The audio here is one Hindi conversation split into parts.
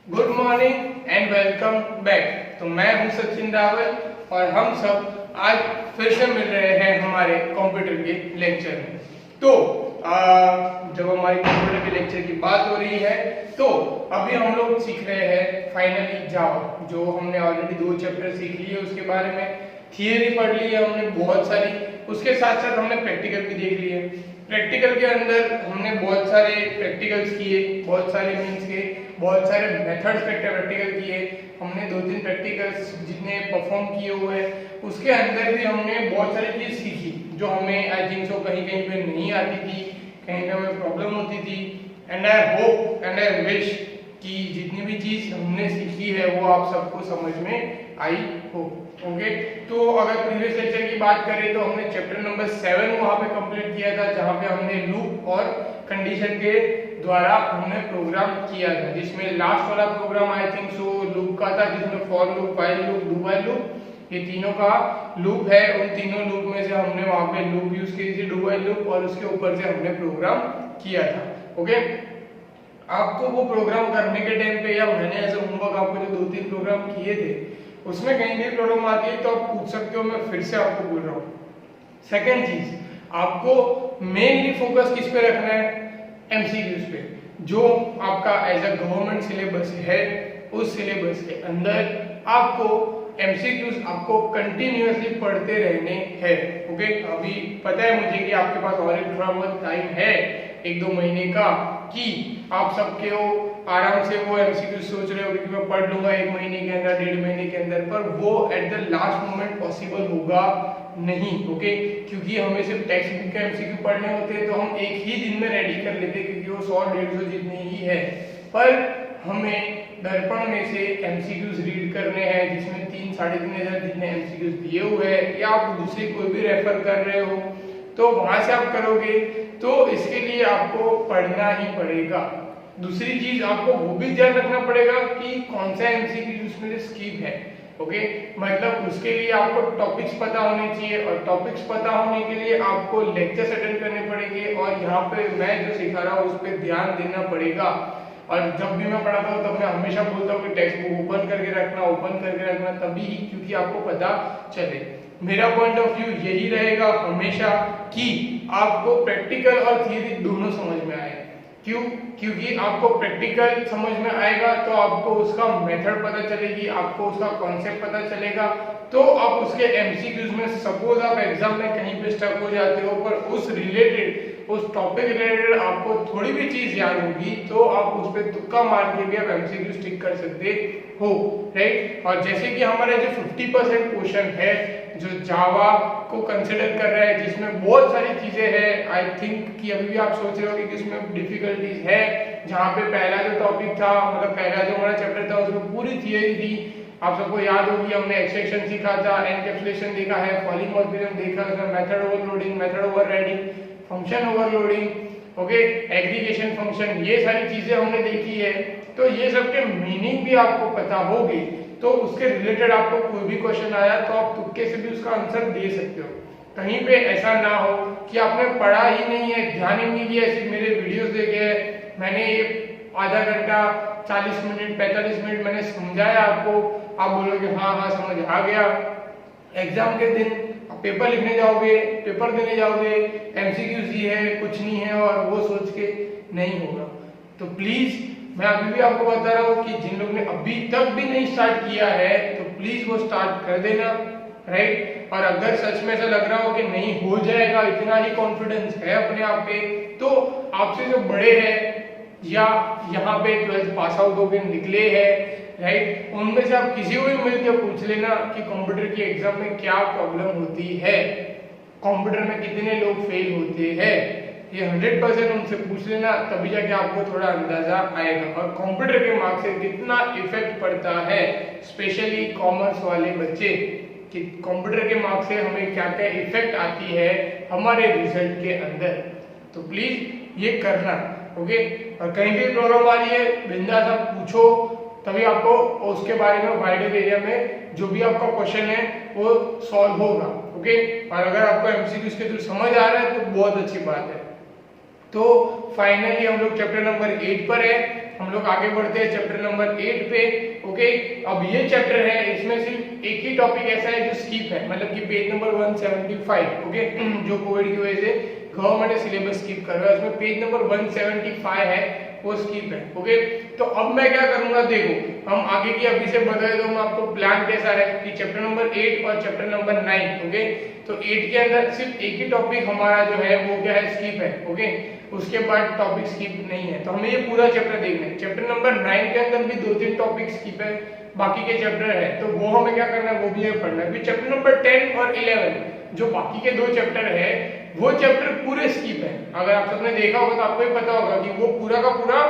Good morning and welcome back. तो मैं हूं सचिन रावल और हम सब आज फिर से मिल रहे हैं हमारे कंप्यूटर के लेक्चर में। तो जब हमारी कंप्यूटर के लेक्चर की बात हो रही है तो अभी हम लोग सीख रहे हैं फाइनली जावा, जो हमने ऑलरेडी 2 चैप्टर सीख लिए, उसके बारे में थियरी पढ़ ली है हमने बहुत सारी, उसके साथ साथ हमने प्रैक्टिकल भी देख लिए। प्रैक्टिकल के अंदर हमने बहुत सारे प्रैक्टिकल्स किए, बहुत सारे मीन्स के बहुत सारे मेथड्स प्रैक्टिकल किए हमने। 2-3 प्रैक्टिकल्स जितने परफॉर्म किए हुए हैं उसके अंदर भी हमने बहुत सारी चीज सीखी जो हमें आई थिंक सो कहीं कहीं पे नहीं आती थी, कहीं पे हमें प्रॉब्लम होती थी। And I hope and I wish कि जितनी भी चीज हमने सीखी है वो आप सबको समझ में आई हो। ओके, तो अगर प्रीवियस लेक्चर की बात करें तो हमने चैप्टर नंबर 7 वहां पे कंप्लीट किया था, जहां पे हमने लूप और कंडीशन के द्वारा हमने प्रोग्राम किया था, जिसमें लास्ट वाला program I think so loop का था, जिसमें for loop, while loop, do while loop, ये तीनों का लूप है। उन तीनों लूप में से हमने वहां पे लूप यूज की थी, डू व्हाइल लूप, और उसके ऊपर से हमने प्रोग्राम किया था। ओके, आपको वो प्रोग्राम करने के टाइम पे या मैंने ऐसे होमवर्क आपको जो 2-3 प्रोग्राम किए थे उसमें कहीं भी प्रॉब्लम आती है तो आप पूछ सकते हो, मैं फिर से आपको बोल रहा हूँ। सेकेंड चीज, आपको मेनली फोकस किस पे रखना है? एमसीक्यूज पे, जो आपका एज अ गवर्नमेंट सिलेबस है उस सिलेबस के अंदर आपको एमसीक्यूज आपको कंटिन्यूअसली पढ़ते रहने हैं। ओके, अभी पता है मुझे कि आपके पास और एक थोड़ा बहुत टाइम है, 1-2 महीने का, कि आप सबके वो आराम से वो एमसीक्यू सोच रहे हो कि मैं पढ़ लूंगा 1 महीने के अंदर, 1.5 महीने के अंदर, पर वो at the last moment possible होगा नहीं। ओके, क्योंकि हमें सिर्फ टेक्स्ट बुक के एमसीक्यू पढ़ने होते हैं तो हम एक ही दिन में रेडी कर लेते हैं, क्योंकि वो 100-150 जितने ही है। पर हमें दर्पण में से एमसीक्यूज रीड करने हैं, जिसमें 3-3.5 जितने एमसीक्यूज दिए हुए हैं, या आप दूसरे कोई भी रेफर कर रहे हो तो वहां से आप करोगे, तो इसके लिए आपको पढ़ना ही पड़ेगा। दूसरी चीज, आपको वो भी ध्यान रखना पड़ेगा कि कौन सा एमसीक्यू उसमें स्किप है। ओके, मतलब उसके लिए आपको टॉपिक्स पता होने चाहिए, और टॉपिक्स पता होने के लिए आपको लेक्चर्स अटेंड करने पड़ेंगे, और यहाँ पे मैं जो सिखा रहा हूँ उस पर ध्यान देना पड़ेगा। और जब भी मैं पढ़ाता हूँ तब मैं हमेशा बोलता हूँ कि टेक्स्ट बुक ओपन करके रखना, तभी क्योंकि आपको पता चले। मेरा पॉइंट ऑफ व्यू यही रहेगा हमेशा कि आपको प्रैक्टिकल और थियरी दोनों समझ में आए। क्यों? क्योंकि आपको प्रैक्टिकल समझ में आएगा तो आपको उसका मेथड पता चलेगी, आपको उसका कॉन्सेप्ट पता चलेगा, तो आप उसके एमसीक्यूज में, सपोज आप एग्जाम में कहीं पे स्टक हो जाते हो पर उस टॉपिक रिलेटेड आपको थोड़ी भी चीज याद होगी, तो आप उस पर तुक्का मार के भी आप एमसीक्यू स्टिक कर सकते हो, राइट। और जैसे कि हमारा जो 50% क्वेश्चन है जो जावा को कंसिडर कर रहा है, जिसमें बहुत सारी चीजें हैं, आई थिंक कि अभी भी आप सोच रहे होगे कि इसमें डिफिकल्टीज है, जहाँ पे पहला जो टॉपिक था, मतलब पहला जो हमारा चैप्टर था उसमें पूरी थियरी थी। आप सबको याद होगी, हमने एक्सट्रैक्शन सीखा था, एनकैप्सुलेशन देखा है, पॉलीमॉर्फिज्म देखा, उसमें method overloading, method overriding, function overloading, okay, aggregation function, ये सारी चीजें हमने देखी है। तो ये सब के मीनिंग भी आपको पता होगी, तो उसके रिलेटेड आपको कोई भी क्वेश्चन आया तो आप तुक्के से भी उसका आंसर दे सकते हो। कहीं पे ऐसा ना हो कि आपने पढ़ा ही नहीं है, ध्यान ही नहीं दिया, सिर्फ मेरे वीडियोस देखे हैं, मैंने ये आधा घंटा, 40 मिनट, 45 मिनट मैंने समझाया आपको, आप बोलोगे हाँ समझ आ गया। एग्जाम के दिन पेपर लिखने जाओगे, पेपर देने जाओगे, एमसीक्यूज ये है, कुछ नहीं है, और वो सोच के नहीं होगा। तो प्लीज मैं अभी भी आपको बता रहा हूँ कि जिन लोगों ने अभी तक भी नहीं स्टार्ट किया है तो प्लीज वो स्टार्ट कर देना, राइट। और अगर सच में ऐसा लग रहा हो कि नहीं हो जाएगा, इतना ही कॉन्फिडेंस है अपने आप पे, तो आपसे जो बड़े हैं या यहाँ पे 12th पास आउट होकर निकले हैं, राइट, उनमें से आप किसी को भी मिलकर पूछ लेना कि कंप्यूटर की एग्जाम में क्या प्रॉब्लम होती है, कंप्यूटर में कितने लोग फेल होते हैं, ये 100% उनसे पूछ लेना, तभी जाके आपको थोड़ा अंदाजा आएगा। और कंप्यूटर के मार्क्स से कितना इफेक्ट पड़ता है, स्पेशली कॉमर्स वाले बच्चे, कि कंप्यूटर के मार्क्स से हमें क्या क्या इफेक्ट आती है हमारे रिजल्ट के अंदर। तो प्लीज ये करना, ओके। और कहीं भी प्रॉब्लम आ रही है बिंदास आप पूछो, तभी आपको उसके बारे में वाइडर एरिया में जो भी आपका क्वेश्चन है वो सॉल्व होगा, ओके। और अगर आपको एमसीक्यूज के थ्रू समझ आ रहा है तो बहुत अच्छी बात है। तो फाइनली हम लोग चैप्टर नंबर 8 पर है, हम लोग आगे बढ़ते हैं चैप्टर नंबर 8 पे। ओके, अब ये चैप्टर है, इसमें सिर्फ एक ही टॉपिक ऐसा है जो स्किप है, मतलब कि पेज नंबर 175। ओके, जो कोविड की वजह से गवर्नमेंट ने सिलेबस स्किप कर रहा है, उसमें पेज नंबर 175 है, वो स्किप है। ओके, तो अब मैं क्या करूंगा, देखो हम आगे की अभी से बता देता हूँ आपको प्लान कैसा है कि चैप्टर नंबर 8 और चैप्टर नंबर 9। ओके, तो 8 के अंदर सिर्फ एक ही टॉपिक हमारा जो है वो क्या है, स्किप है। ओके, उसके बाद टॉपिक स्किप नहीं है, तो हमें ये पूरा चैप्टर देखना है। चैप्टर नंबर 9 के अंदर भी 2-3 टॉपिक स्किप है, बाकी के चैप्टर है, तो वो हमें क्या करना है, वो भी हमें पढ़ना है। फिर चैप्टर नंबर 10 और 11 जो बाकी के 2 चैप्टर है, वो चैप्टर पूरे स्किप है। अगर आप सबने देखा होगा तो आपको ही पता होगा कि वो पूरा का पूरा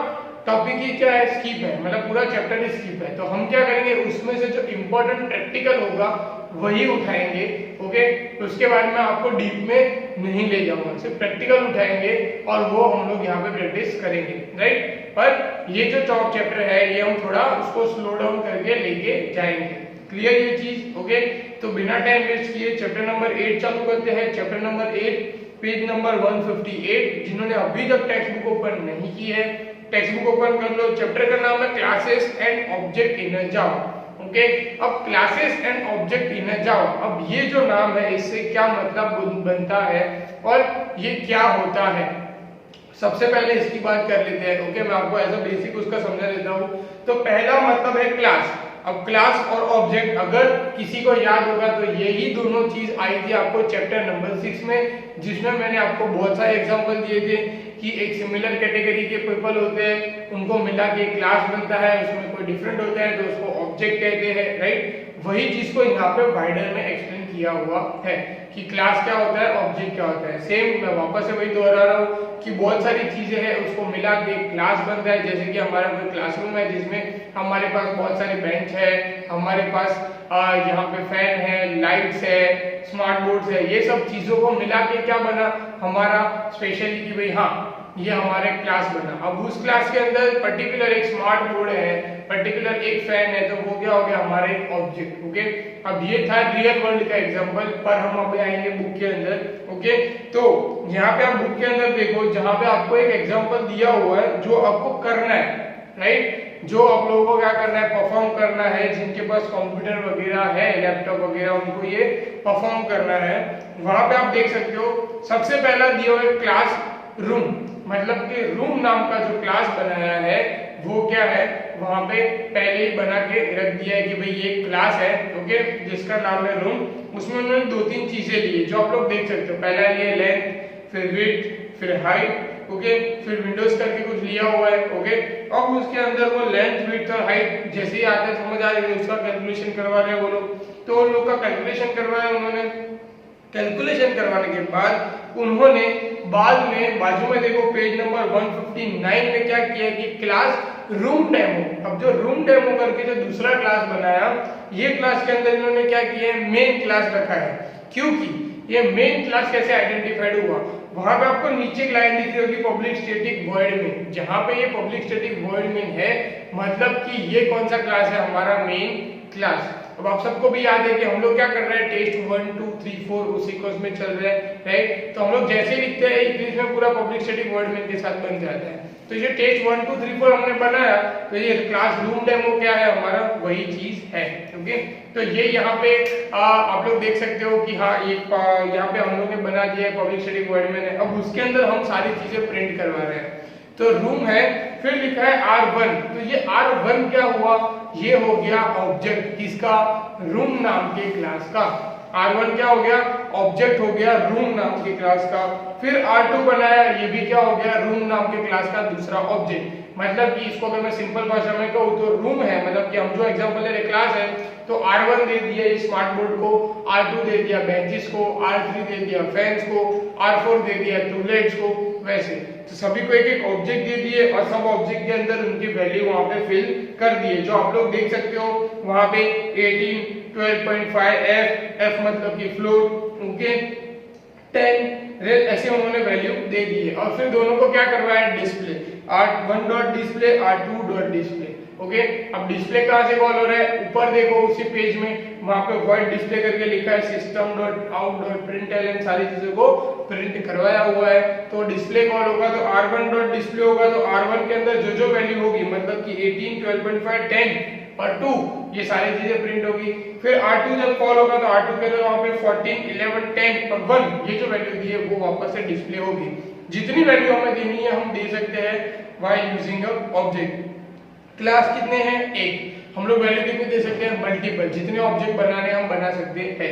टॉपिक ही क्या है, स्किप है, मतलब पूरा चैप्टर ही स्किप है। तो हम क्या करेंगे, उसमें से जो इंपॉर्टेंट प्रैक्टिकल होगा वही उठाएंगे। ओके, उसके बाद में आपको डीप में नहीं ले जाऊंगा, सिर्फ प्रैक्टिकल उठाएंगे और वो हम लोग यहाँ पे प्रैक्टिस करेंगे, राइट। पर ये जो टॉप चैप्टर है ये हम थोड़ा उसको स्लो डाउन करके लेके जाएंगे। क्लियर ये चीज। ओके, तो बिना टाइम वेस्ट किए चैप्टर नंबर 8 चालू करते हैं। Chapter number 8 page number 158। जिन्होंने अभी तक टेक्स्ट बुक ओपन नहीं की है, टेक्स्ट बुक ओपन कर लो। चैप्टर का नाम है classes and object in Java. Okay, अब क्लासेस एंड ऑब्जेक्ट इन जावा, अब ये जो नाम है इससे क्या मतलब बनता है और ये क्या होता है, सबसे पहले इसकी बात कर लेते हैं। ओके, मैं आपको ऐसा बेसिक उसका समझा देता हूँ। तो पहला मतलब है क्लास। अब क्लास और ऑब्जेक्ट अगर किसी को याद होगा तो यही दोनों चीज आई थी आपको चैप्टर नंबर 6 में, जिसमें मैंने आपको बहुत सारे एग्जांपल दिए थे कि एक सिमिलर कैटेगरी के पीपल होते हैं, उनको मिला के क्लास बनता है, उसमें कोई डिफरेंट होता है तो उसको ऑब्जेक्ट कहते हैं, राइट। वही चीज को यहाँ पे वाइडर में एक्सप्लेन किया हुआ है कि क्लास क्या होता है, ऑब्जेक्ट क्या होता है। सेम मैं वापस से वही दोहरा रहा हूँ कि बहुत सारी चीजें हैं उसको मिला के क्लास बनता है। जैसे कि हमारा कोई क्लासरूम है जिसमें हमारे पास बहुत सारे बेंच है, हमारे पास यहाँ पे फैन है, लाइट्स है, स्मार्ट बोर्ड्स है, ये सब चीजों को मिला के क्या बना हमारा स्पेशली कि भाई हाँ ये हमारे क्लास बना। अब उस क्लास के अंदर पर्टिकुलर एक स्मार्ट बोर्ड है, पर्टिकुलर एक फैन है, तो वो क्या हो गया हमारे ऑब्जेक्ट। ओके, अब ये था रियल वर्ल्ड का एग्जांपल, पर हम अब आएंगे बुक के अंदर। ओके, तो यहाँ पे आप बुक के अंदर देखो, जहाँ पे आपको एक एग्जांपल दिया हुआ है जो आपको करना है, राइट, जो आप लोगों को क्या करना है, परफॉर्म करना है। जिनके पास कंप्यूटर वगैरह है, लैपटॉप वगैरह, उनको ये परफॉर्म करना है। वहां पे आप देख सकते हो सबसे पहला दिया हुआ है क्लास रूम, मतलब कि रूम नाम का जो क्लास बनाया है वो क्या है, वहां पे पहले ही बना के रख दिया है कि भाई ये क्लास है। ओके, जिसका नाम है रूम। उसमें उन्होंने 2-3 चीजें ली जो आप लोग देख सकते हो। पहला लिए लेंथ, फिर विड्थ, फिर हाइट। ओके, फिर विंडोज करके कुछ लिया हुआ है। ओके, अब उसके अंदर वो लेंथ, विड्थ और हाइट जैसे ही आते समझ आ रही है उसका कैलकुलेशन करवा रहे हैं वो लोग। तो उन लोग का कैलकुलेशन करवाया उन्होंने। कैलकुलेशन करवाने के बाद उन्होंने बाद में बाजू में देखो पेज नंबर 159 में क्या किया कि क्लास रूम डेमो। अब जो रूम डेमो करके जो दूसरा क्लास बनाया, ये क्लास के अंदर इन्होंने क्या किया है, मेन क्लास रखा है। क्योंकि ये मेन क्लास कैसे आइडेंटिफाइड हुआ, वहां पे आपको नीचे एक लाइन दिख रही होगी पब्लिक स्टैटिक वॉइड में, जहां पे ये पब्लिक स्टैटिक वॉइड में है, मतलब कि ये कौन सा क्लास है, हमारा मेन क्लास। अब आप सबको भी याद है कि हम लोग क्या कर रहे हैं, टेस्ट 1 2 3 4 उसी कोर्स में चल रहे हैं, राइट। तो हम लोग जैसे ही लिखते हैं इंग्लिश में पूरा पब्लिक स्टैटिक वर्ड में के साथ बन जाता है। तो ये टेस्ट 1 2 3 4 हमने बनाया, तो ये क्लास रूम डेमो क्या है, हमारा वही चीज है। ओके, तो ये यहाँ पे आप लोग देख सकते हो कि हाँ ये यहाँ पे हम लोग ने बना दिया है पब्लिक स्टैटिक वर्ड में। अब उसके अंदर हम सारी चीजें प्रिंट करवा रहे हैं। तो रूम है, फिर लिखा है R1। तो ये R1 क्या हुआ, ये हो गया ऑब्जेक्ट किसका, रूम नाम के क्लास का। R1 क्या हो गया, ऑब्जेक्ट हो गया रूम नाम के क्लास का। फिर R2 बनाया, ये भी क्या हो गया, रूम नाम के क्लास का दूसरा ऑब्जेक्ट। मतलब कि इसको अगर मैं सिंपल भाषा में कहूँ तो रूम है, मतलब कि हम जो एग्जांपल ले रहे क्लास है, तो R1 दे दिया स्मार्ट बोर्ड को, R2 दे दिया बेंचेस को, R3 दे दिया फैंस को, R4 दे दिया टॉयलेट्स को। वैसे तो सभी को एक एक ऑब्जेक्ट दे दिए और सब ऑब्जेक्ट के अंदर उनकी वैल्यू वहां पे फिल कर दिए, जो आप लोग देख सकते हो वहां पे 18 12.5 f मतलब कि फ्लोर, ओके 10 ऐसे उन्होंने वैल्यू दे दी है। और फिर दोनों को क्या करवाया, display. R1 dot display, R2 dot display. Okay, अब डिस्प्ले कहाँ से कॉल हो रहा है, ऊपर देखो उसी पेज में वहां पे void डिस्प्ले करके लिखा है, system dot out dot println सारी चीजों को प्रिंट करवाया हुआ है। तो डिस्प्ले कॉल होगा तो R1 डॉट डिस्प्ले होगा, तो R1 के अंदर जो जो वैल्यू होगी मतलब कि 18, 12.5, 10 और 2 ये सारी चीजें प्रिंट होगी। फिर R2 जब कॉल होगा तो R2 के अंदर वहां पे 14, 11, 10 और 1 ये जो वैल्यू दी है वो वापस से डिस्प्ले होगी। जितनी वैल्यू हमें देनी है हम दे सकते हैं while using a object. Class कितने हैं, एक। हम लोग वैल्यू कितनी दे सकते हैं, मल्टीपल, जितने ऑब्जेक्ट बनाने हम बना सकते हैं।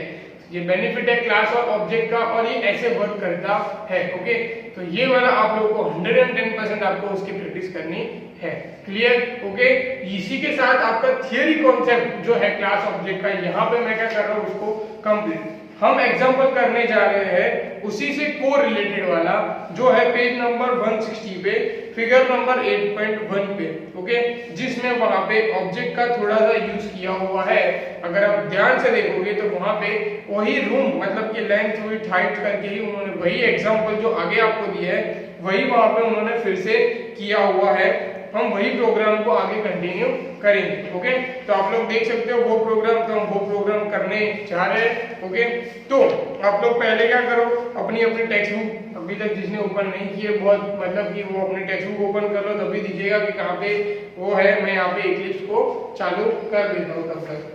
ये बेनिफिट है क्लास और ऑब्जेक्ट का, और ये ऐसे वर्क करता है। ओके, तो ये वाला आप लोगों को 110% आपको उसकी प्रैक्टिस करनी है। क्लियर? ओके, इसी के साथ आपका थियरी कॉन्सेप्ट जो है क्लास ऑब्जेक्ट का, यहाँ पे मैं क्या कर रहा हूँ उसको कंप्लीट। हम एग्जांपल करने जा रहे हैं उसी से को रिलेटेड वाला, जो है पेज नंबर 160 पे, फिगर नंबर 8.1 पे। ओके, जिसमें वहां पे ऑब्जेक्ट का थोड़ा सा यूज किया हुआ है। अगर आप ध्यान से देखोगे तो वहां पे वही रूम मतलब कि लेंथ विड्थ हाइट करके ही उन्होंने वही एग्जांपल जो आगे आपको दिया है वही वहां पे उन्होंने फिर से किया हुआ है। हम वही प्रोग्राम को आगे कंटिन्यू करेंगे। ओके, तो आप लोग देख सकते हो वो प्रोग्राम, तो हम वो प्रोग्राम करने जा रहे हैं। ओके, तो आप लोग पहले क्या करो, अपनी अपनी टेक्स्ट बुक अभी तक जिसने ओपन नहीं की है बहुत मतलब कि वो अपनी टेक्स्ट बुक ओपन कर लो, तभी दीजिएगा कि कहाँ पे वो है। मैं यहाँ पे इक्लिप्स को चालू कर देता हूँ तब तक।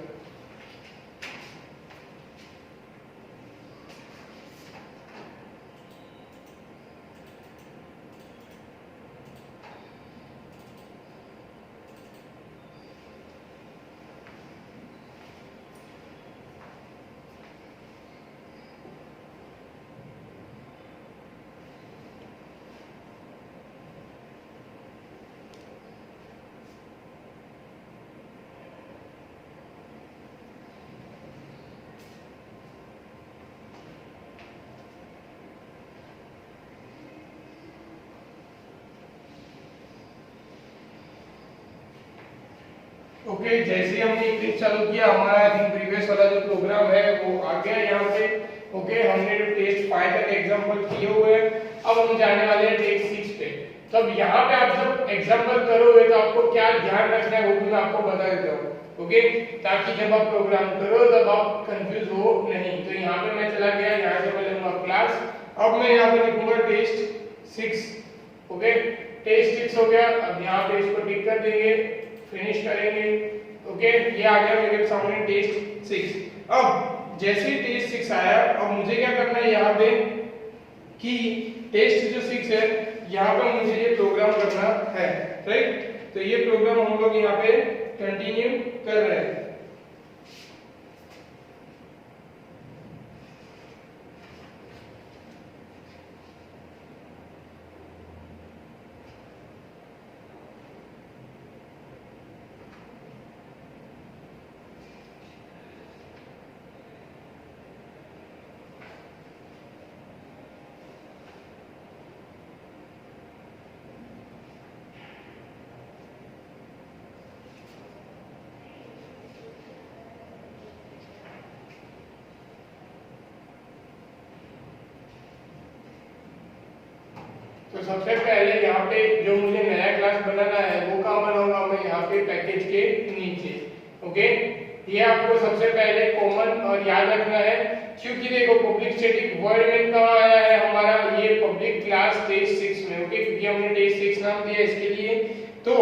ओके, जैसे हमने इक्लिप्स चालू किया हमारा आई थिंक प्रीवियस वाला जो प्रोग्राम है वो आ गया यहाँ पे। ओके, हमने जो टेस्ट 5 तक एग्जांपल किए हुए हैं, अब हम जाने वाले हैं टेस्ट 6 पे। तो अब यहाँ पे आप जब एग्जांपल करोगे तो आपको क्या ध्यान रखना है वो भी मैं आपको बता देता हूँ। ओके, ताकि जब आप प्रोग्राम करो तब आप कंफ्यूज हो नहीं। तो यहाँ पे मैं चला गया, यहाँ से मैं लूंगा क्लास। अब मैं यहाँ पे लिखूंगा टेस्ट 6। ओके, टेस्ट 6 हो गया। अब यहाँ पे इसको टिक कर देंगे, फिनिश करेंगे। ओके, ये आ गया मेरे सामने टेस्ट 6। अब जैसे ही टेस्ट 6 आया, अब मुझे क्या करना है यहाँ पे कि टेस्ट जो 6 है यहाँ पे मुझे ये प्रोग्राम करना है, राइट। तो ये प्रोग्राम हम लोग यहाँ पे कंटिन्यू कर रहे हैं। तो सबसे पहले यहाँ पे जो मुझे नया क्लास बनाना है वो कहाँ बनाऊंगा, मैं यहाँ पे पैकेज के नीचे। ओके, ये आपको सबसे पहले कॉमन और याद रखना है, क्योंकि देखो पब्लिक स्टैटिक वॉइड मेन कहाँ आया है हमारा, ये पब्लिक क्लास टेस्ट 6 में। ओके, क्योंकि हमने टेस्ट 6 नाम दिया इसके लिए। तो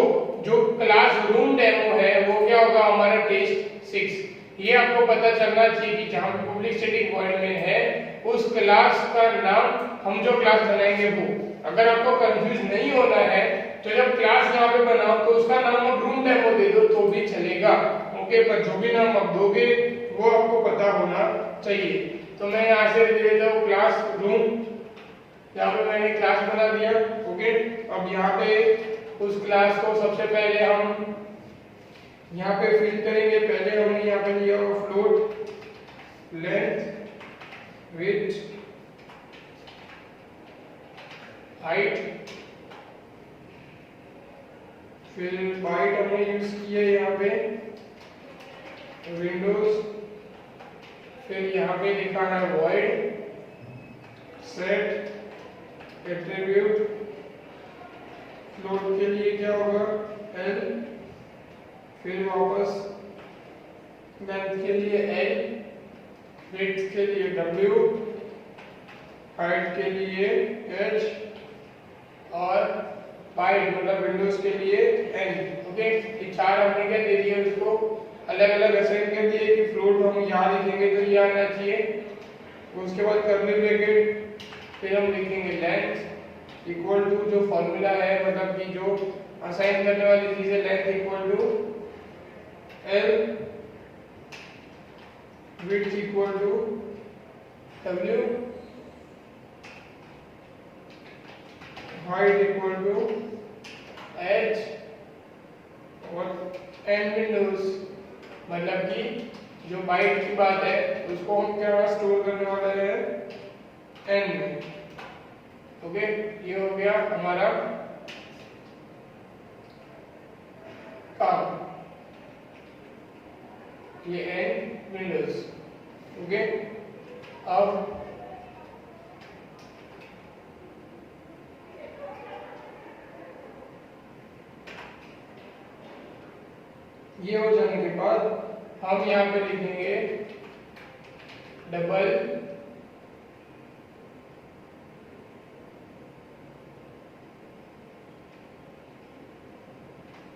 जो क्लास रूम डेमो है वो क्या होगा, हमारा टेस्ट 6। ये आपको पता चलना चाहिए कि जहाँ पे पब्लिक स्टैटिक वॉइड मेन है उस क्लास का नाम हम जो क्लास बनाएंगे वो। अगर आपको कंफ्यूज नहीं होना है तो जब क्लास यहाँ पे बनाओ तो उसका नाम आप रूम डेमो दे दो तो भी चलेगा। ओके, पर जो भी नाम आप दोगे वो आपको पता होना चाहिए। तो मैं यहाँ से दे देता हूँ क्लास रूम, यहाँ पे मैंने क्लास बना दिया। ओके, अब यहाँ पे उस क्लास को सबसे पहले हम यहाँ पे फिल करेंगे। पहले हमने यहाँ पे लिया फ्लोट, लेंथ, विड्थ, हाइट, फिर बाइट हमने यूज किया यहाँ पे, विंडोज, फिर यहाँ पे लिखा है वॉइड, सेट, एट्रीब्यूट, फ्लोट के लिए क्या होगा L, फिर वापस लेंथ के लिए L, विड्थ के लिए W, हाइट के लिए H और वाइड मतलब विंडोज के लिए N। ओके, ये चार हमने क्या दे दिए उसको अलग अलग असाइन कर दिए कि फ्लोट हम यहाँ लिखेंगे तो ये आना चाहिए, उसके बाद कर्ली ब्रैकेट, फिर हम लिखेंगे लेंथ इक्वल टू जो फॉर्मूला है मतलब कि जो असाइन करने वाली चीज है length equal to L, width equal to W, height equal to H और एंड विंडोज मतलब कि जो बाइट की बात है उसको हम क्या स्टोर करने वाले हैं एन में। ओके, ये हो गया हमारा काम, ये एन विंडोज। ओके, अब ये हो जाने के बाद हम यहाँ पे लिखेंगे डबल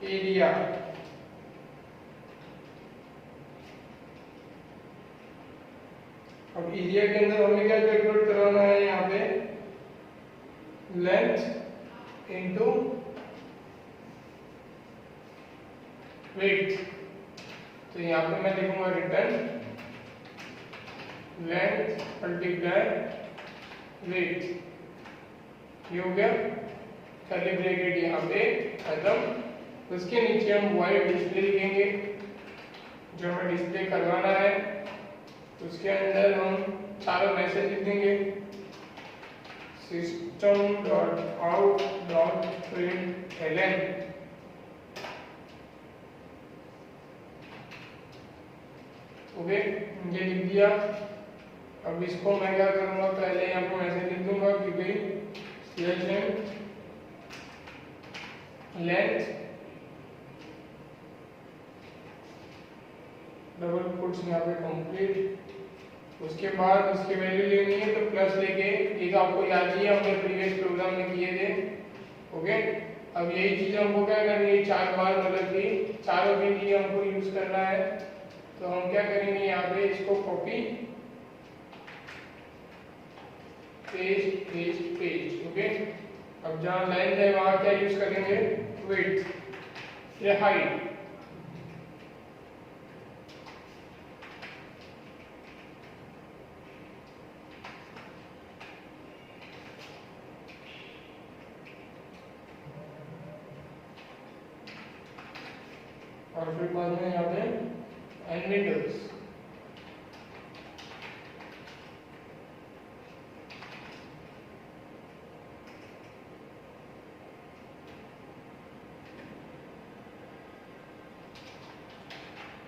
एरिया। अब एरिया के अंदर हमें क्या कैलकुलेट कराना है, यहाँ पे लेंथ इनटू विड्थ। तो यहाँ पे मैं लिखूंगा रिटर्न लेंथ मल्टीप्लाई विड्थ। ये हो गया कर्ली ब्रैकेट यहाँ पे खत्म। उसके नीचे हम वॉइड डिस्प्ले लिखेंगे जो हमें डिस्प्ले करवाना है। उसके अंदर हम चारों मैसेज लिख देंगे system dot out dot println. Okay, ये लिख दिया। अब इसको मैं क्या करूंगा, पहले यहाँ पर मैसेज लिख दूंगा कि भाई लेंथ डबल कोट्स यहाँ पे कंप्लीट। उसके बाद उसकी वैल्यू लेनी है तो प्लस लेके, ये तो आपको याद ही है हमने प्रीवियस प्रोग्राम में किए थे। ओके, अब यही चीज हमको क्या करनी है, चार बार मतलब कि चारों के लिए हमको यूज करना है। तो हम क्या करेंगे, यहाँ पे इसको copy paste paste paste. Okay, अब जहाँ लेंथ है वहां क्या यूज करेंगे, विड्थ या हाइट। और फिर बाद में यहाँ पे एंड विंडोज।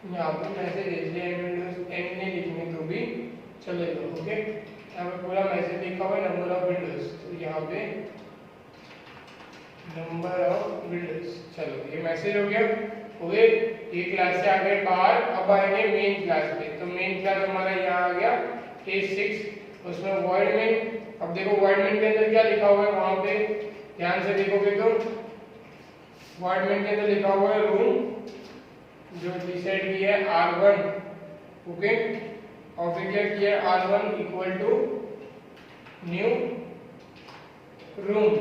यहाँ पे मैसेज एंड विंडोज एंड नहीं लिखने तो भी चलेगा। ओके, यहाँ पे पूरा मैसेज लिखा हुआ है नंबर ऑफ विंडोज, तो यहाँ पे नंबर ऑफ विंडोज। चलो ये मैसेज हो गया। ओके, ये क्लास से आ गए बाहर, अब आएंगे मेन क्लास पे। तो मेन क्लास हमारा यहाँ आ गया केस 6, उसमें वॉइड में। अब देखो वॉइड में के अंदर क्या लिखा हुआ है, वहां पे ध्यान से देखोगे तो वॉइड में के अंदर लिखा हुआ है रूम, जो डिसाइड किया है R1। ओके, और फिर क्या किया है, R1 equal to new room.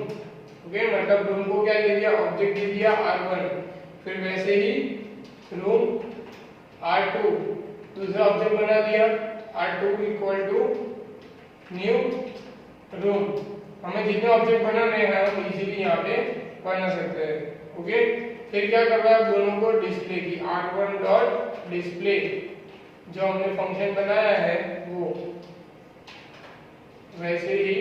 Okay, मतलब रूम को क्या दे दिया, ऑब्जेक्ट दे दिया R1। फिर वैसे ही रूम R2 दूसरा ऑब्जेक्ट बना दिया, R2 equal to new room. हमें जितने ऑब्जेक्ट बनाने हैं हम इजीली यहाँ पे बना सकते हैं। ओके, फिर क्या कर रहा है, दोनों को डिस्प्ले की R1 डॉट डिस्प्ले, जो हमने फंक्शन बनाया है वो वैसे ही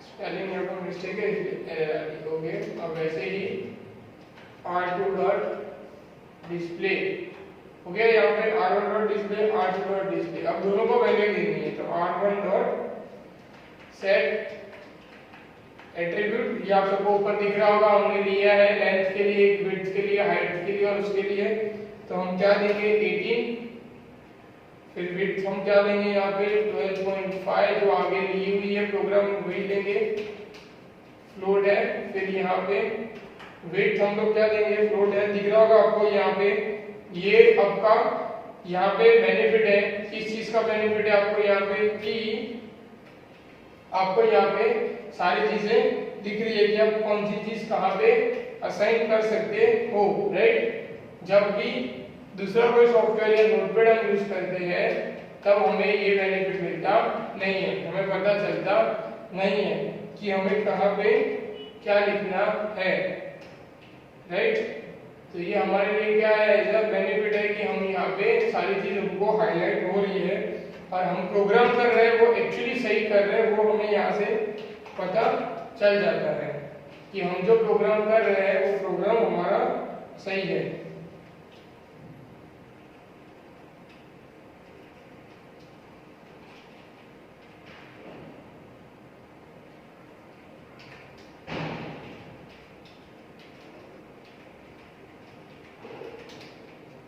स्पेलिंग यहाँ पर मिस्टेक है इसलिए एरर आ रही। ओके, अब वैसे ही R2 डॉट डिस्प्ले। ओके, यहाँ पे R1 dot display R2 dot display. अब दोनों को वैल्यू देनी है तो R1 डॉट सेट एट्रीब्यूट, ये आप सबको ऊपर दिख रहा होगा, हमने लिया है लेंथ के लिए, विड्थ के लिए, हाइट के लिए और उसके लिए। तो हम क्या देंगे 18, फिर विड्थ हम क्या लेंगे यहाँ पे 12.5 जो आगे ली हुई है प्रोग्राम वही लेंगे, फ्लोट है। फिर यहाँ पे विड्थ हम लोग क्या देंगे, फ्लोट है, दिख रहा होगा आपको यहाँ पे। ये आपका यहाँ पे बेनिफिट है, किस चीज का बेनिफिट है आपको यहाँ पे कि आपको यहाँ पे सारी चीजें दिख रही है कि आप कौन सी चीज कहाँ पे असाइन कर सकते हो, राइट। जब भी दूसरा कोई सॉफ्टवेयर या नोटपैड हम यूज करते हैं तब हमें ये बेनिफिट मिलता नहीं है, हमें पता चलता नहीं है कि हमें कहाँ पे क्या लिखना है, राइट। तो ये हमारे लिए क्या है, ऐसा बेनिफिट है कि हम यहाँ पे सारी चीज हमको हाईलाइट हो रही है और हम प्रोग्राम कर रहे हैं वो एक्चुअली सही कर रहे हैं, वो हमें यहाँ से पता चल जाता है कि हम जो प्रोग्राम कर रहे हैं वो प्रोग्राम हमारा सही है।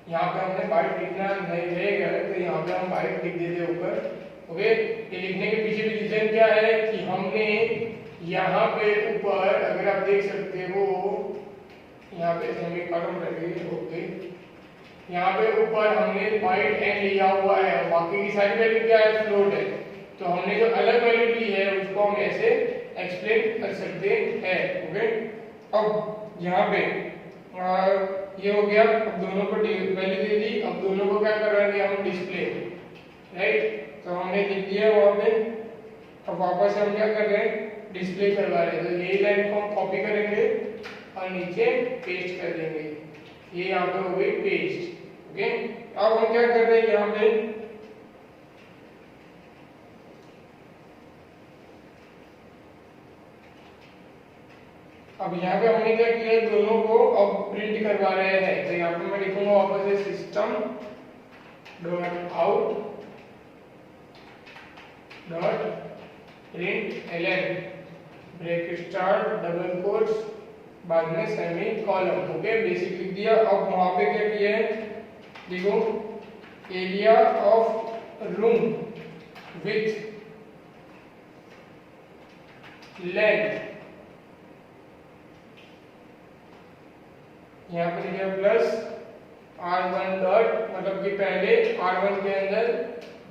यहाँ पे हमने बाइट लिखना नहीं रहेगा तो यहाँ पे हम बाइट लिख देते ऊपर, ओके। ये लिखने के पीछे भी रीजन क्या है कि हमने यहाँ पे ऊपर अगर आप देख सकते हो यहाँ पे सेमीकोलन रखेंगे, ओके। यहाँ पे ऊपर हमने बाइट एन लिया हुआ है, बाकी की सारी वैल्यू क्या है, फ्लोट है। तो हमने जो अलग वैल्यू ली है उसको हम ऐसे एक्सप्लेन कर सकते हैं, ओके। अब यहाँ पे ये हो गया, अब दोनों को वैल्यू दे दी, अब दोनों को क्या करेंगे हम डिस्प्ले, राइट। तो हमने लिख दिया वहां पे, अब वापस हम क्या कर रहे हैं, डिस्प्ले करवा रहे हैं। तो यही लाइन को हम कॉपी करेंगे और नीचे पेस्ट कर देंगे, ये यहाँ पे हो गई पेस्ट, ओके। अब हम क्या कर रहे हैं यहाँ पे, अब यहाँ पे हमने क्या किया, दोनों को अब प्रिंट करवा रहे हैं। तो यहाँ पे मैं लिखूंगा वापस से system dot out dot print ln bracket start double quotes बाद में सेमीकोलन, ओके। बेसिक लिख दिया। अब वहां पे क्या किया है, देखो area of room with length, यहाँ पे लिखा प्लस R1 डॉट, मतलब कि पहले R1 के अंदर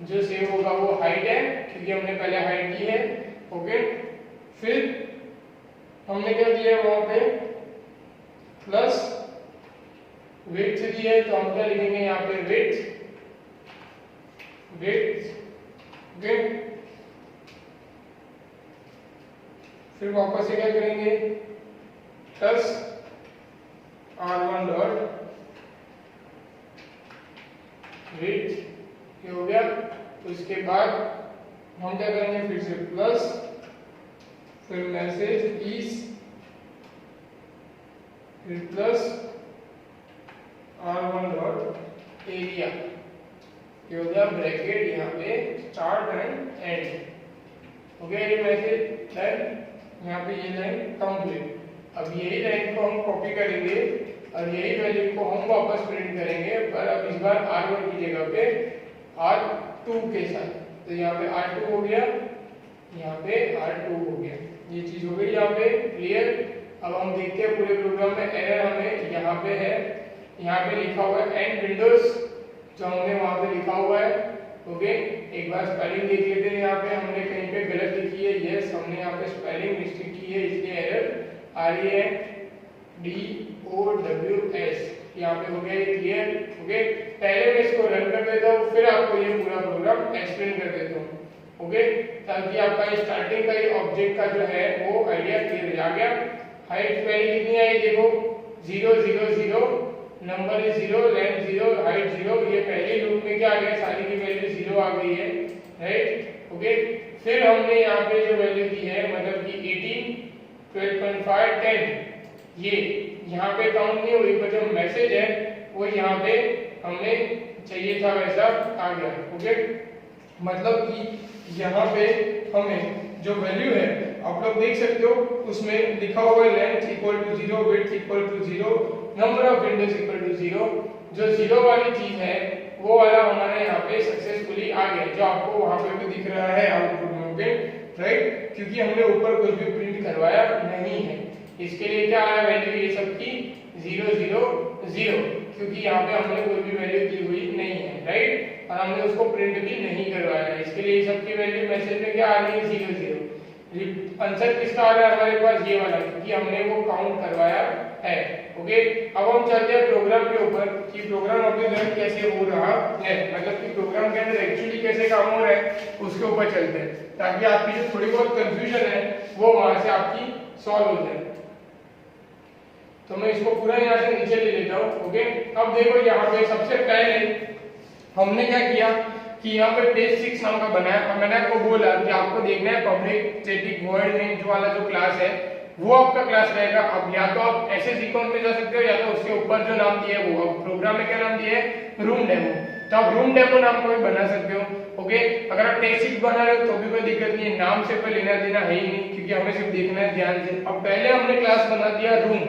जो सेव होगा वो हाइट है क्योंकि हमने पहले हाइट की है, ओके। फिर हमने क्या दिया है वहां पे प्लस विड्थ दी है, तो हम क्या लिखेंगे यहाँ पे विड्थ, ओके। फिर वापस से क्या करेंगे प्लस R1 डॉट विड्थ, ये हो गया। उसके बाद हम क्या करेंगे फिर से प्लस, फिर मैसेज इज, फिर प्लस R1 डॉट एरिया, ये हो गया ब्रैकेट यहाँ पे स्टार्ट एंड एंड, हो गया ये मैसेज डन। यहाँ पे ये लाइन कंप्लीट। अब यही लाइन को हम कॉपी करेंगे और यही वैल्यू को हम वापस प्रिंट करेंगे, पर अब इस बार R1 की जगह पे R2 के साथ। तो यहाँ पे R2 हो गया, यहाँ पे R2 हो गया, ये चीज हो गई यहाँ पे क्लियर। अब हम देखते हैं पूरे प्रोग्राम में एरर हमें यहाँ पे है, यहाँ पे लिखा हुआ है एंड विंडोज, जो हमने वहाँ पे लिखा हुआ है, ओके। एक बार स्पेलिंग देख लेते हैं, यहाँ पे हमने कहीं पे गलत लिखी है, यस हमने यहाँ पे स्पेलिंग मिस्टेक की है, इसलिए एरर आ रही है DOWS, यहाँ पे हो गया ये क्लियर, ओके। पहले मैं इसको रन कर देता हूँ फिर आपको ये पूरा प्रोग्राम एक्सप्लेन कर देता हूँ, ओके, ताकि आपका स्टार्टिंग का ये ऑब्जेक्ट का जो है वो आइडिया क्लियर आ गया। हाइट पहले कितनी आई देखो 0 0 0, नंबर इज 0, लेंथ 0, हाइट 0, ये पहले लूप में क्या आ गया, सारी की वैल्यू 0 आ गई है, राइट, ओके। फिर हमने यहाँ पे जो वैल्यू दी है मतलब कि 18 12.5 10, ये यहाँ पे काउंट नहीं हुई, पर जो मैसेज है वो यहाँ पे हमें चाहिए था वैसा आ गया, ओके। मतलब कि यहाँ पे हमें जो वैल्यू है आप लोग देख सकते हो, उसमें लिखा हुआ है length equal to 0, width equal to 0, number of windows equal to 0। जो 0 वाली चीज है वो वाला हमारे यहाँ पे सक्सेसफुली आ गया, जो आपको वहां पे भी दिख रहा है आउटपुट में, ओके राइट, क्योंकि हमने ऊपर कुछ भी प्रिंट करवाया नहीं है। इसके लिए क्या आया वैल्यू ये सब की 0 0 0, क्योंकि यहाँ पे हमने कोई भी वैल्यू दी हुई नहीं है, राइट, और हमने उसको प्रिंट भी नहीं करवाया है। इसके लिए ये सब की वैल्यू मैसेज में क्या आ रही है 0 0। आंसर किसका आ रहा है हमारे पास ये वाला, क्योंकि हमने वो काउंट करवाया है, ओके। अब हम चलते हैं प्रोग्राम के ऊपर कि प्रोग्राम अभी रन कैसे हो रहा है, मतलब कि प्रोग्राम के अंदर एक्चुअली कैसे काम हो रहा है उसके ऊपर चलते हैं, ताकि आपकी जो थोड़ी बहुत कंफ्यूजन है वो वहां से आपकी सॉल्व हो जाए। तो मैं इसको पूरा यहाँ से नीचे ले लेता हूँ, ओके। अब देखो यहाँ पे सबसे पहले हमने क्या किया कि यहाँ पे टेस्ट 6 नाम का बनाया, और मैंने आपको बोला कि आपको देखना है पब्लिक स्टैटिक वॉइड रेंज वाला जो क्लास है वो आपका क्लास रहेगा। अब या तो आप ऐसे सीक्वेंस में जा सकते हो या तो उसके ऊपर जो नाम दिया है वो, अब प्रोग्राम में क्या नाम दिया है रूम डेमो, तो आप रूम डेमो नाम को भी बना सकते हो, ओके। अगर आप टेस्ट 6 बना रहे हो तो भी कोई दिक्कत नहीं है, नाम से कोई लेना देना है ही नहीं, क्योंकि हमें सिर्फ देखना है ध्यान से। अब पहले हमने क्लास बना दिया रूम,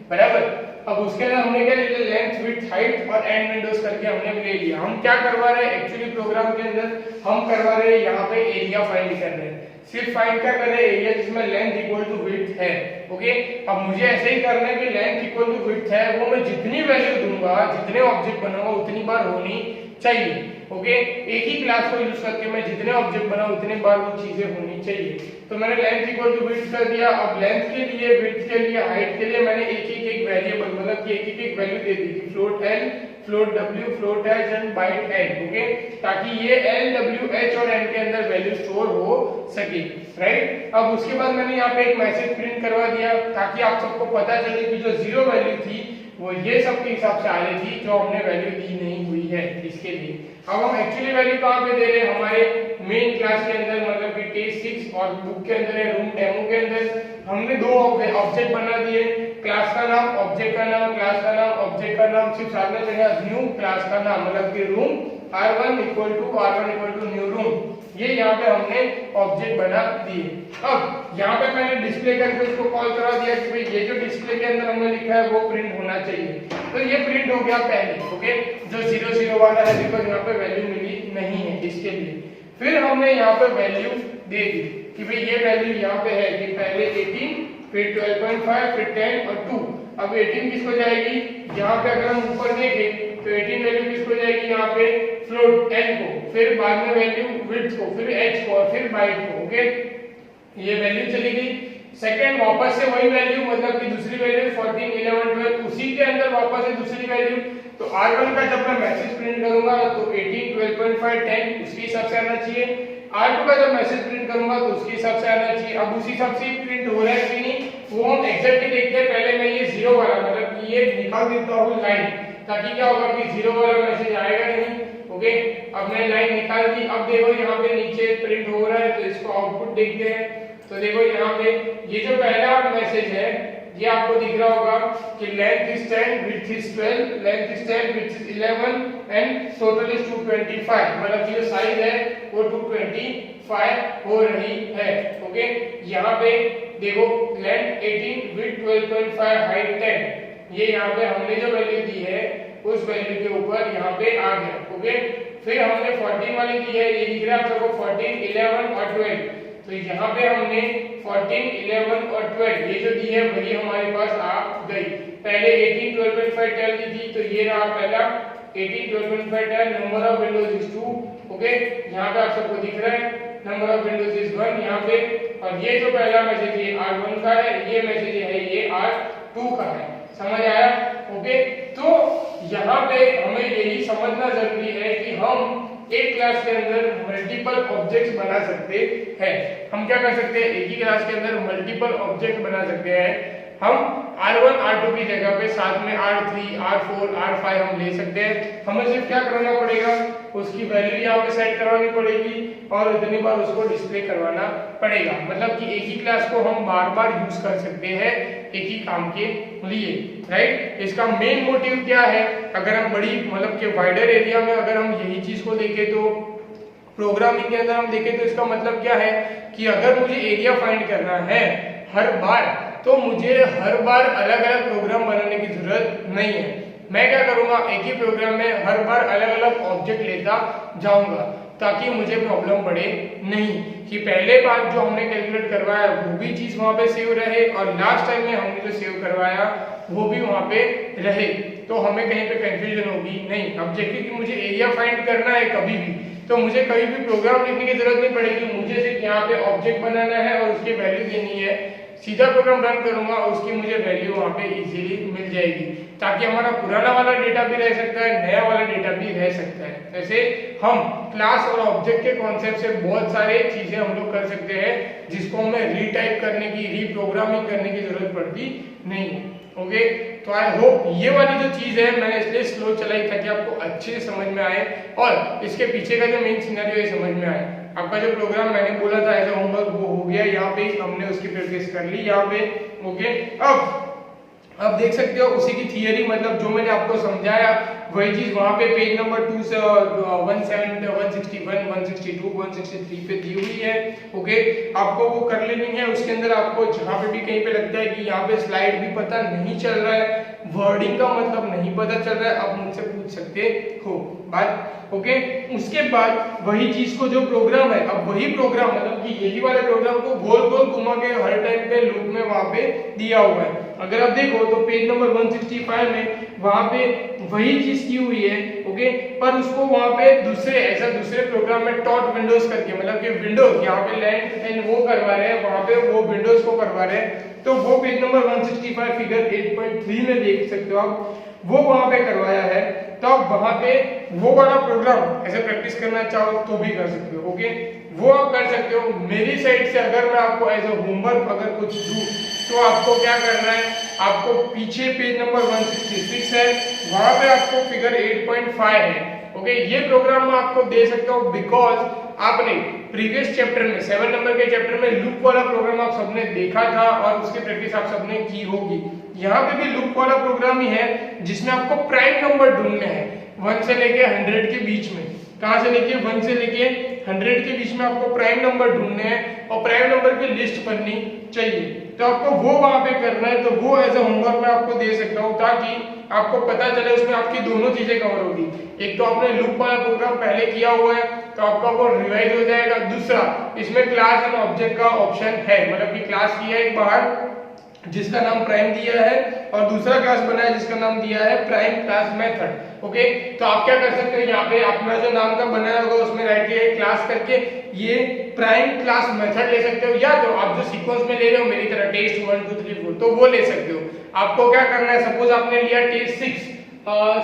बराबर। अब उसके अंदर हमने क्या ले लिया लेंथ विड्थ हाइट और एंड विंडोज करके हमने ले लिया। हम क्या करवा रहे हैं एक्चुअली प्रोग्राम के अंदर, हम करवा रहे हैं यहाँ पे एरिया फाइंड कर रहे हैं, सिर्फ फाइंड क्या कर रहे हैं एरिया जिसमें लेंथ इक्वल टू विड्थ है, ओके। अब मुझे ऐसे ही करना है कि लेंथ इक्वल टू विड्थ है वो मैं जितनी वैल्यू दूंगा, जितने ऑब्जेक्ट बनाऊंगा उतनी बार होनी चाहिए, ओके। एक ही क्लास को यूज करके मैं जितने ऑब्जेक्ट बनाऊं उतने बार वो चीजें होनी चाहिए। तो मैंने लेंथ इक्वल टू विड्थ कर दिया। अब लेंथ के लिए, विड्थ के लिए, हाइट के लिए मैंने एक वेरिएबल मतलब कि एक वैल्यू दे दी कि float l, float w, float h and byte n, okay, ताकि ये l, w, h और n के अंदर वैल्यू स्टोर हो सके, राइट। अब उसके बाद मैंने यहाँ पे एक मैसेज प्रिंट करवा दिया ताकि आप सबको पता चले कि जो 0 वैल्यू थी वो ये सब के हिसाब से आ रही थी, जो हमने वैल्यू दी नहीं हुई है इसके लिए। अब हम एक्चुअली वैल्यू कहाँ पे दे रहे हैं हमारे मेन क्लास के अंदर, मतलब कि टेस्ट 6 और बुक के अंदर है रूम डेमो के अंदर। हमने दो ऑब्जेक्ट बना दिए, क्लास का नाम, ऑब्जेक्ट का नाम, क्लास का नाम, ऑब्जेक्ट का नाम, सिर्फ साथ में चढ़ा न्यू क्लास का नाम, मतलब कि room r1 equal to new room, ये यहाँ पे हमने ऑब्जेक्ट बना दिए। अब यहाँ पे मैंने डिस्प्ले करके उसको कॉल करा दिया कि भाई ये जो डिस्प्ले के अंदर हमने लिखा है वो प्रिंट होना चाहिए, तो ये प्रिंट हो गया पहले, ओके। जो 0 0 वाला है बिकॉज़ यहाँ पे वैल्यू मिली नहीं है इसके लिए। फिर हमने यहाँ पे वैल्यू दे दी कि भाई ये वैल्यू यहाँ पे है कि पहले 18, फिर 12.5, फिर 10 और 2। अब 18 किसको जाएगी, यहाँ पे अगर हम ऊपर देखें तो 18 वैल्यू किसको जाएगी यहाँ पे फ्लोट n को, फिर बाद में वैल्यू विड्थ को, फिर h को और फिर बाइट को, ओके। ये वैल्यू चली गई। सेकंड वापस से वही वैल्यू, मतलब कि दूसरी वैल्यू 14, 11, 12 उसी के अंदर वापस से दूसरी वैल्यू। तो r1 का जब मैं मैसेज प्रिंट करूंगा तो 18, 12.5, 10 उसके हिसाब से आना चाहिए। r2 का जब मैसेज प्रिंट करूंगा तो उसके हिसाब से आना चाहिए। अब उसी हिसाब से प्रिंट हो रहा है कि नहीं वो हम एग्जैक्टली देखते हैं। पहले मैं ये 0 वाला मतलब कि ये निकाल देता हूँ लाइन, ताकि क्या होगा कि 0 वाला मैसेज आएगा नहीं, ओके। अब मैंने लाइन निकाल दी। अब देखो यहाँ पे नीचे प्रिंट हो रहा है तो इसको आउटपुट देखते हैं। तो देखो यहाँ पे ये जो पहला मैसेज है ये आपको दिख रहा होगा कि length is 10, width is 12, length is 10, width is 11 and total is 225, मतलब कि जो साइज है वो 225 हो रही है, ओके। यहाँ पे देखो लेंथ 18, विड्थ 12.5, हाइट 10, ये यहाँ पे हमने जो वैल्यू दी है उस वैल्यू के ऊपर यहाँ पे आ गया, ओके। फिर हमने 14 वाली दी है, ये दिख रहा है आपको 14, 11 और 12, तो यहाँ पे हमने 14, 11 और 12 ये जो दी है वही हमारे पास आ गई। पहले 18, 12.5, 10 दी थी, तो ये रहा पहला 18, 12.5, 10, number of Windows is 2, okay. यहाँ पे आप सबको दिख रहा है नंबर ऑफ विंडोज इज 1 यहाँ पे, और ये जो पहला मैसेज ये R1 का है, ये मैसेज है ये R2 का है, समझ आया, ओके। तो यहाँ पे हमें यही समझना जरूरी है कि हम एक क्लास के अंदर मल्टीपल ऑब्जेक्ट्स बना सकते हैं। हम क्या कर सकते हैं, एक ही क्लास के अंदर मल्टीपल ऑब्जेक्ट बना सकते हैं। हम R1, R2 की जगह पे साथ में R3, R4, R5 हम ले सकते हैं। हमें सिर्फ क्या करना पड़ेगा, उसकी वैल्यू यहाँ पे सेट करवानी पड़ेगी और इतनी बार उसको डिस्प्ले करवाना पड़ेगा। मतलब कि एक ही क्लास को हम बार बार यूज कर सकते हैं एक ही काम के लिए, राइट। इसका मेन मोटिव क्या है, अगर हम बड़ी मतलब कि वाइडर एरिया में अगर हम यही चीज को देखें तो प्रोग्रामिंग के अंदर हम देखें तो इसका मतलब क्या है कि अगर मुझे एरिया फाइंड करना है हर बार, तो मुझे हर बार अलग अलग प्रोग्राम बनाने की जरूरत नहीं है। मैं क्या करूंगा, एक ही प्रोग्राम में हर बार अलग अलग ऑब्जेक्ट लेता जाऊंगा, ताकि मुझे प्रॉब्लम पड़े नहीं कि पहले बार जो हमने कैलकुलेट करवाया वो भी चीज वहां पे सेव रहे और लास्ट टाइम में हमने जो सेव करवाया वो भी वहां पे रहे, तो हमें कहीं पे कंफ्यूजन होगी नहीं। अब देखिए कि मुझे एरिया फाइंड करना है कभी भी, तो मुझे कभी भी प्रोग्राम लिखने की जरूरत नहीं पड़ेगी, मुझे सिर्फ यहाँ पे ऑब्जेक्ट बनाना है और उसकी वैल्यू देनी है, सीधा प्रोग्राम रन करूंगा और उसकी मुझे वैल्यू वहां पे इजीली मिल जाएगी, ताकि हमारा पुराना वाला डेटा भी रह सकता है, नया वाला डेटा भी रह सकता है। ऐसे हम क्लास और ऑब्जेक्ट के कॉन्सेप्ट से बहुत सारे चीजें हम लोग कर सकते हैं, जिसको हमें रीटाइप करने की, रीप्रोग्रामिंग करने की जरूरत पड़ती नहीं है। ओके, तो आई होप ये वाली जो चीज है मैंने इसलिए स्लो चलाई ताकि आपको अच्छे से समझ में आए और इसके पीछे का जो मेन सिनेरियो है समझ में आए। आपका जो प्रोग्राम मैंने बोला था एज अ होमवर्क वो हो गया, यहाँ पे हमने उसकी प्रैक्टिस कर ली यहाँ पे। ओके, अब देख सकते हो उसी की थियरी, मतलब जो मैंने आपको समझाया वही चीज वहां पे पेज नंबर 2 से 161, 162, 163 पे दी हुई है। ओके, आपको वो कर लेनी है। उसके अंदर आपको जहां पे भी कहीं पे लगता है कि यहाँ पे स्लाइड भी पता नहीं चल रहा है, वर्डिंग का मतलब नहीं पता चल रहा है, आप मुझसे पूछ सकते हो बात। ओके, उसके बाद वही चीज को जो प्रोग्राम है, अब वही प्रोग्राम मतलब कि यही वाले प्रोग्राम को गोल गोल घुमा के हर टाइम पे लूप में वहां पे दिया हुआ है। अगर आप देखो तो पेज नंबर 165 में वहां पे वही चीज की हुई है। ओके, पर उसको वहां पे दूसरे प्रोग्राम में डॉट विंडोज करके, मतलब कि विंडोज यहाँ पे लैंड एंड वो करवा रहे हैं, वहां पे वो विंडोज को करवा रहे हैं, तो वो पेज नंबर 165 फिगर 8.3 में देख सकते हो आप, वो वहां पे करवाया है। तो आप वहां पे वो वाला प्रोग्राम ऐसे प्रैक्टिस करना चाहो तो भी कर सकते हो। ओके, वो आप कर सकते हो। मेरी साइड से अगर मैं आपको एज अ होमवर्क अगर कुछ दूं तो आपको क्या करना है, आपको पीछे पेज नंबर 166 है, वहां पे आपको फिगर 8.5 है। ओके, ये प्रोग्राम मैं आपको दे सकता हूं बिकॉज आपने प्रीवियस चैप्टर में 7 नंबर के चैप्टर में लूप वाला प्रोग्राम आप सबने देखा था और उसकी प्रैक्टिस आप सबने की होगी। यहाँ पे भी लूप वाला प्रोग्राम ही है जिसमें आपको प्राइम नंबर ढूंढने हैं 1 से लेके 100 के बीच में। कहां से लेके 1 से लेके 100 के बीच में आपको प्राइम नंबर ढूंढने हैं और प्राइम नंबर की लिस्ट बननी चाहिए। तो आपको वो वहां पे करना है, तो वो एज अ होमवर्क मैं आपको दे सकता हूँ ताकि आपको पता चले, उसमें आपकी दोनों चीजें कवर होगी। एक तो आपने लूप वाला प्रोग्राम पहले किया हुआ है तो आपका वो रिवाइज हो जाएगा, दूसरा इसमें क्लास एंड ऑब्जेक्ट का ऑप्शन है, मतलब कि क्लास किया है एक बाहर जिसका नाम प्राइम दिया है और दूसरा क्लास बना है जिसका नाम दिया है प्राइम क्लास मेथड। ओके, तो आप क्या कर सकते हो, यहाँ पे अपना जो नाम का बनाया होगा उसमें राइट क्लिक क्लास करके ये प्राइम क्लास मेथड ले सकते हो, या तो आप जो सीक्वेंस में ले रहे हो मेरी तरह टेस्ट 1 2 3 4 तो वो ले सकते हो। आपको क्या करना है, सपोज आपने लिया टेस्ट 6,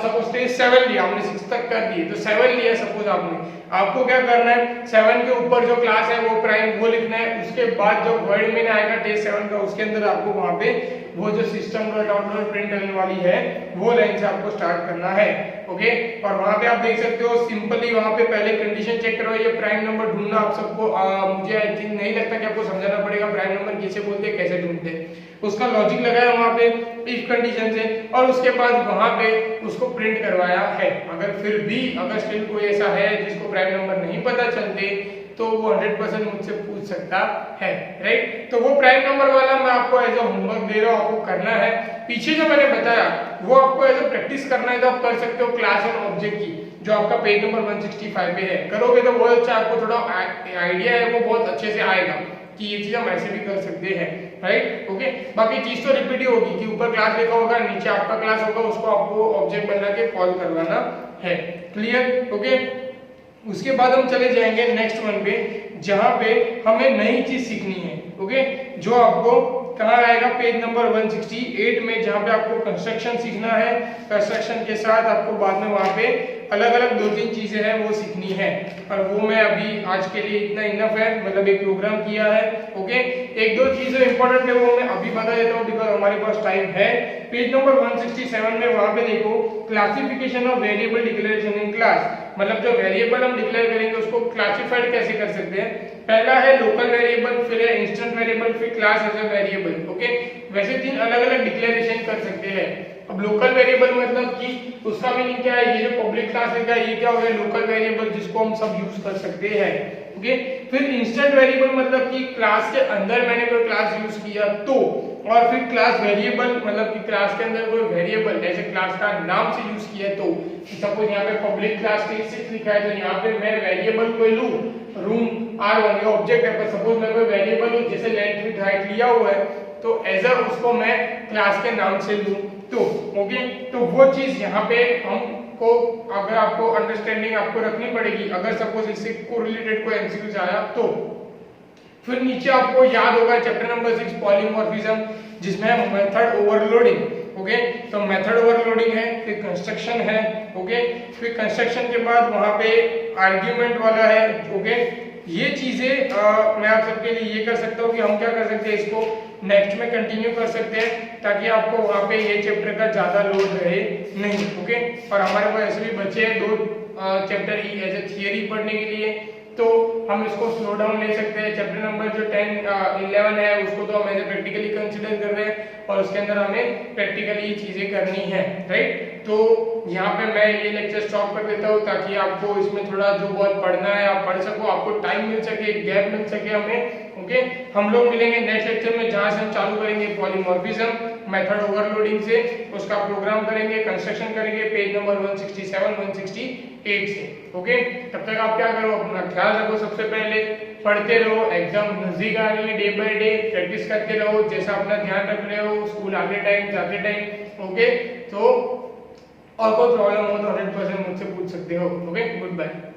सपोज टेस्ट 7 लिया, हमने 6 तक कर दिए तो 7 लिया सपोज आपने, आपको क्या करना है 7 के ऊपर जो क्लास है वो प्राइम वो लिखना है, उसके बाद जो वर्ड में आएगा टेस्ट 7 का उसके अंदर आपको वहां पे वो जो system dot out dot print करने वाली है वो लाइन से आपको स्टार्ट करना है। ओके, और वहां पे आप देख सकते हो सिंपली वहां पे पहले कंडीशन चेक करो, ये प्राइम नंबर ढूंढना आप सबको मुझे आई थिंक नहीं लगता कि आपको समझाना पड़ेगा प्राइम नंबर किसे बोलते हैं कैसे ढूंढते हैं, उसका लॉजिक लगाया वहां पे इफ कंडीशन से और उसके बाद वहां पे उसको प्रिंट करवाया है। अगर फिर भी अगर स्टिल कोई ऐसा है जिसको प्राइम नंबर नहीं पता चलते तो वो 100% मुझसे पूछ सकता है, राइट। तो वो प्राइम नंबर वाला मैं आपको एज अ होमवर्क दे रहा हूँ, आपको करना है। पीछे जो मैंने बताया वो आपको एज अ प्रैक्टिस करना है तो आप कर सकते हो क्लास एंड ऑब्जेक्ट की, जो आपका पेज नंबर 165 पे है। करोगे तो बहुत अच्छा, आपको थोड़ा आइडिया है वो बहुत अच्छे से आएगा कि ये चीज हम ऐसे भी कर सकते हैं, राइट। ओके, बाकी चीज तो रिपीट ही होगी कि ऊपर क्लास लिखा होगा नीचे आपका क्लास होगा, उसको आपको ऑब्जेक्ट बना के कॉल करवाना है। क्लियर? ओके, उसके बाद हम चले जाएंगे नेक्स्ट वन पे जहां पे हमें नई चीज सीखनी है। ओके, जो आपको कहाँ आएगा पेज नंबर 168 में, जहां पे आपको कंस्ट्रक्शन सीखना है। कंस्ट्रक्शन के साथ आपको बाद में वहां पे अलग अलग 2-3 चीजें हैं वो सीखनी है, और वो मैं अभी आज के लिए इतना इनफ है, मतलब एक प्रोग्राम किया है। ओके, 1-2 चीजें इंपॉर्टेंट है वो मैं अभी बता देता हूँ बिकॉज हमारे पास टाइम है। पेज नंबर 167 में वहां पे देखो classification of variable declaration in class, मतलब जो वेरिएबल हम डिक्लेयर करेंगे उसको क्लासिफाइड कैसे कर सकते हैं। पहला है लोकल वेरिएबल, फिर है इंस्टेंट वेरिएबल, फिर class as a variable. Okay, वैसे 3 अलग अलग डिक्लेरेशन कर सकते हैं। अब लोकल वेरिएबल मतलब कि उसका मीनिंग क्या है, ये जो पब्लिक क्लास है ये क्या हो गया, लोकल वेरिएबल जिसको हम सब यूज कर सकते हैं। ओके, फिर इंस्टेंट वेरिएबल मतलब कि क्लास के अंदर मैंने कोई क्लास यूज किया तो, और फिर क्लास वेरिएबल मतलब कि क्लास के अंदर कोई वेरिएबल जैसे क्लास का नाम से यूज किया तो, सपोज यहाँ पे पब्लिक क्लास स्टैटिस्टिक्स लिखा है तो यहाँ पे मैं वेरिएबल कोई लूं, रूम R1 ये ऑब्जेक्ट है, पर सपोज मैं कोई वेरिएबल लूं जैसे लेंथ विड्थ हाइट लिया हुआ है तो एज अ उसको मैं क्लास के नाम से लूं तो। ओके, तो वो चीज यहाँ पे हमको अगर आपको अंडरस्टैंडिंग आपको रखनी पड़ेगी, अगर सपोज इससे कोरिलेटेड कोई एमसीक्यूज आया तो। फिर नीचे आपको याद होगा चैप्टर नंबर 6 पॉलीमॉर्फिज्म, जिसमें है मेथड ओवरलोडिंग। ओके, तो मेथड ओवरलोडिंग है, फिर कंस्ट्रक्शन है। ओके, फिर कंस्ट्रक्शन के बाद वहां पे आर्ग्यूमेंट वाला है। ओके, ये चीजें मैं आप सबके लिए ये कर सकता हूँ कि हम क्या कर सकते हैं, इसको नेक्स्ट में कंटिन्यू कर सकते हैं ताकि आपको वहां पे ये चैप्टर का ज्यादा लोड रहे नहीं। ओके, और हमारे पास ऐसे भी बचे हैं 2 चैप्टर एज ए थियरी पढ़ने के लिए, तो हम इसको स्लो डाउन ले सकते हैं। चैप्टर नंबर जो 10 11 है उसको तो हम एज ए प्रैक्टिकली कंसीडर कर रहे हैं और उसके अंदर हमें प्रैक्टिकली चीजें करनी है, राइट। तो यहाँ पे मैं ये लेक्चर स्टॉप कर देता हूँ ताकि आपको इसमें थोड़ा जो बहुत पढ़ना है आप पढ़ सको, आपको टाइम मिल सके, गैप मिल सके हमें। ओके, हम लोग मिलेंगे नेक्स्ट लेक्चर में जहाँ से हम चालू करेंगे पॉलीमॉर्फिज्म मेथड ओवरलोडिंग से, उसका प्रोग्राम करेंगे, कंस्ट्रक्शन करेंगे पेज नंबर 167 168 से। ओके, तब तक आप क्या करो, अपना ख्याल रखो, सबसे पहले पढ़ते रहो, एग्जाम नजदीक आ रही है, डे बाय डे प्रैक्टिस करते रहो, जैसा अपना ध्यान रख रहे हो स्कूल आते टाइम जाते टाइम। ओके, तो और कोई प्रॉब्लम हो तो 100% मुझसे पूछ सकते हो। Okay, good bye.